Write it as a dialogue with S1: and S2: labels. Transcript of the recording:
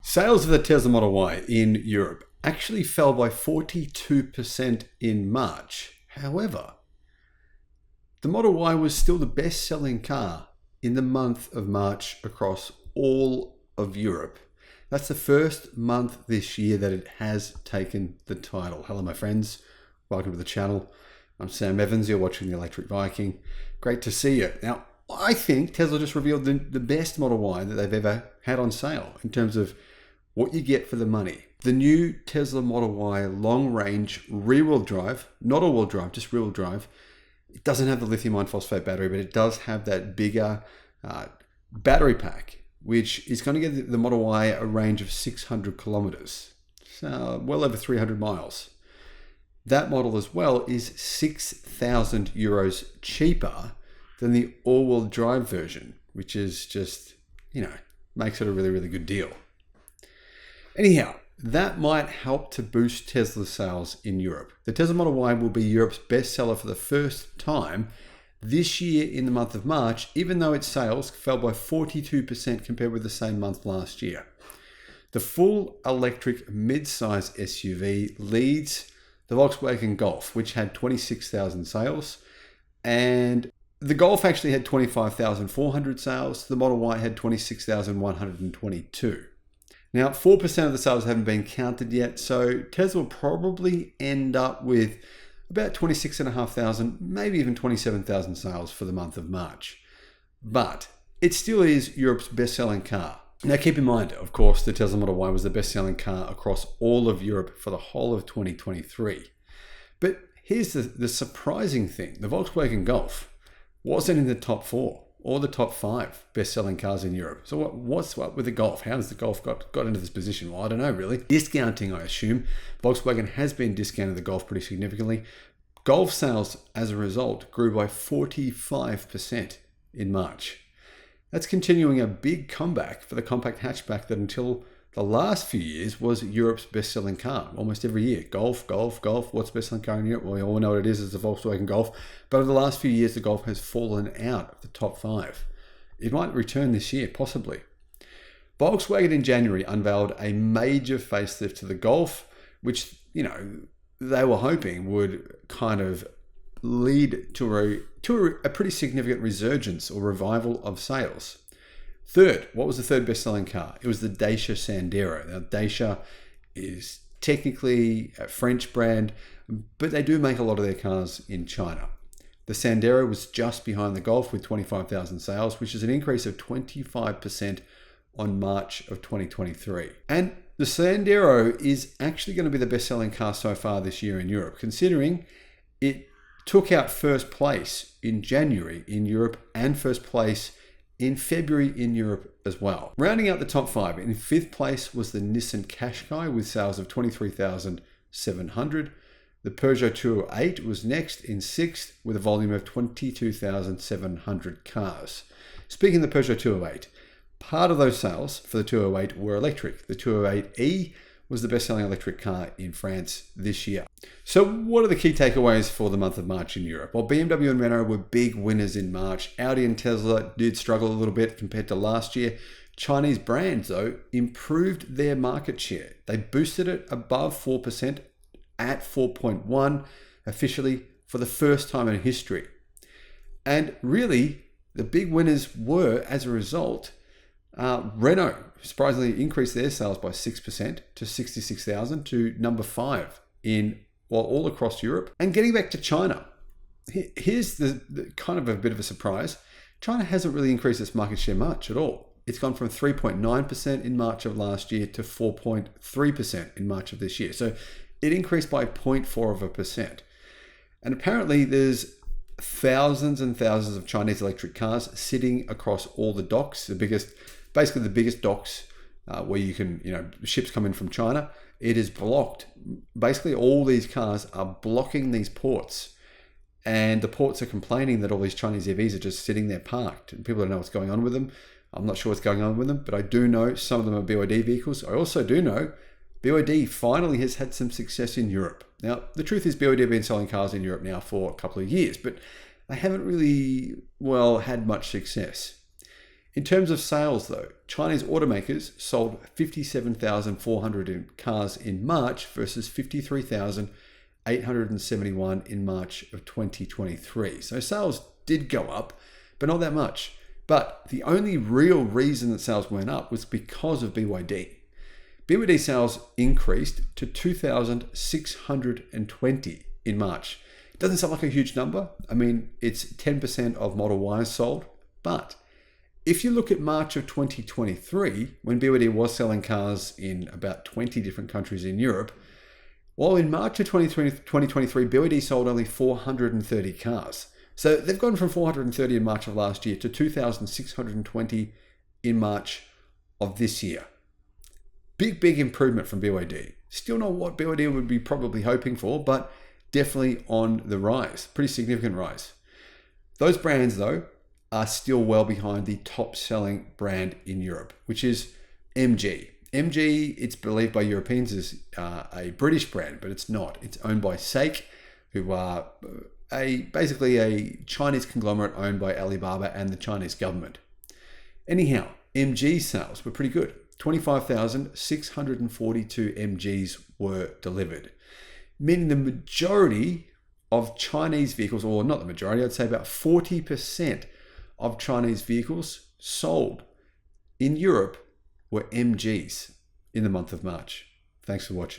S1: Sales of the Tesla Model Y in Europe actually fell by 42% in March. However, the Model Y was still the best-selling car in the month of March across all of Europe. That's the first month this year that it has taken the title. Hello, my friends. Welcome to the channel. I'm Sam Evans. You're watching the Electric Viking. Great to see you. Now, I think Tesla just revealed the best Model Y that they've ever had on sale in terms of what you get for the money. The new Tesla Model Y long-range rear-wheel drive, not all-wheel drive, just rear-wheel drive. It doesn't have the lithium iron phosphate battery, but it does have that bigger battery pack, which is going to give the Model Y a range of 600 kilometers, so well over 300 miles. That model as well is 6,000 euros cheaper than the all-wheel drive version, which is just, makes it a really, really good deal. Anyhow, that might help to boost Tesla's sales in Europe. The Tesla Model Y will be Europe's bestseller for the first time this year in the month of March, even though its sales fell by 42% compared with the same month last year. The full electric mid-size SUV leads the Volkswagen Golf, which had 26,000 sales, and the Golf actually had 25,400 sales. The Model Y had 26,122. Now, 4% of the sales haven't been counted yet, so Tesla will probably end up with about 26,500, maybe even 27,000 sales for the month of March. But it still is Europe's best-selling car. Now, keep in mind, of course, the Tesla Model Y was the best-selling car across all of Europe for the whole of 2023. But here's the surprising thing. The Volkswagen Golf wasn't in the top 4 or the top 5 best-selling cars in Europe. So what's up with the Golf? How has the Golf got into this position? Well, I don't know, really. Discounting, I assume. Volkswagen has been discounting the Golf pretty significantly. Golf sales, as a result, grew by 45% in March. That's continuing a big comeback for the compact hatchback that until the last few years was Europe's best-selling car. Almost every year, Golf. What's the best-selling car in Europe? Well, we all know what it is. It's the Volkswagen Golf. But over the last few years, the Golf has fallen out of the top 5. It might return this year, possibly. Volkswagen in January unveiled a major facelift to the Golf, which, they were hoping would kind of lead to a pretty significant resurgence or revival of sales. Third, what was the third best-selling car? It was the Dacia Sandero. Now, Dacia is technically a French brand, but they do make a lot of their cars in China. The Sandero was just behind the Golf with 25,000 sales, which is an increase of 25% on March of 2023. And the Sandero is actually going to be the best-selling car so far this year in Europe, considering it took out first place in January in Europe and first place in February in Europe as well. Rounding out the top 5, in 5th place was the Nissan Qashqai with sales of 23,700. The Peugeot 208 was next in 6th with a volume of 22,700 cars. Speaking of the Peugeot 208, part of those sales for the 208 were electric. The 208e was the best-selling electric car in France this year. So what are the key takeaways for the month of March in Europe? Well, BMW and Renault were big winners in March. Audi and Tesla did struggle a little bit compared to last year. Chinese brands, though, improved their market share. They boosted it above 4% at 4.1 officially for the first time in history. And really, the big winners were, as a result, Renault surprisingly increased their sales by 6% to 66,000 to number 5 all across Europe. And getting back to China, here's the kind of a bit of a surprise. China hasn't really increased its market share much at all. It's gone from 3.9% in March of last year to 4.3% in March of this year. So it increased by 0.4%. And apparently there's thousands and thousands of Chinese electric cars sitting across all the docks, basically the biggest docks where you can, ships come in from China. It is blocked. Basically, all these cars are blocking these ports. And the ports are complaining that all these Chinese EVs are just sitting there parked. And people don't know what's going on with them. I'm not sure what's going on with them, but I do know some of them are BYD vehicles. I also do know BYD finally has had some success in Europe. Now, the truth is BYD have been selling cars in Europe now for a couple of years, but they haven't really, had much success. In terms of sales though, Chinese automakers sold 57,400 cars in March versus 53,871 in March of 2023. So sales did go up, but not that much. But the only real reason that sales went up was because of BYD. BYD sales increased to 2,620 in March. It doesn't sound like a huge number. I mean, it's 10% of Model Ys sold. But if you look at March of 2023, when BYD was selling cars in about 20 different countries in Europe, well, in March of 2023, BYD sold only 430 cars. So they've gone from 430 in March of last year to 2,620 in March of this year. Big improvement from BYD. Still not what BYD would be probably hoping for, but definitely on the rise. Pretty significant rise. Those brands, though, are still well behind the top-selling brand in Europe, which is MG. MG, it's believed by Europeans, is a British brand, but it's not. It's owned by SAIC, who are basically a Chinese conglomerate owned by Alibaba and the Chinese government. Anyhow, MG sales were pretty good. 25,642 MGs were delivered, meaning the majority of Chinese vehicles, or not the majority, I'd say about 40% of Chinese vehicles sold in Europe were MGs in the month of March. Thanks for watching.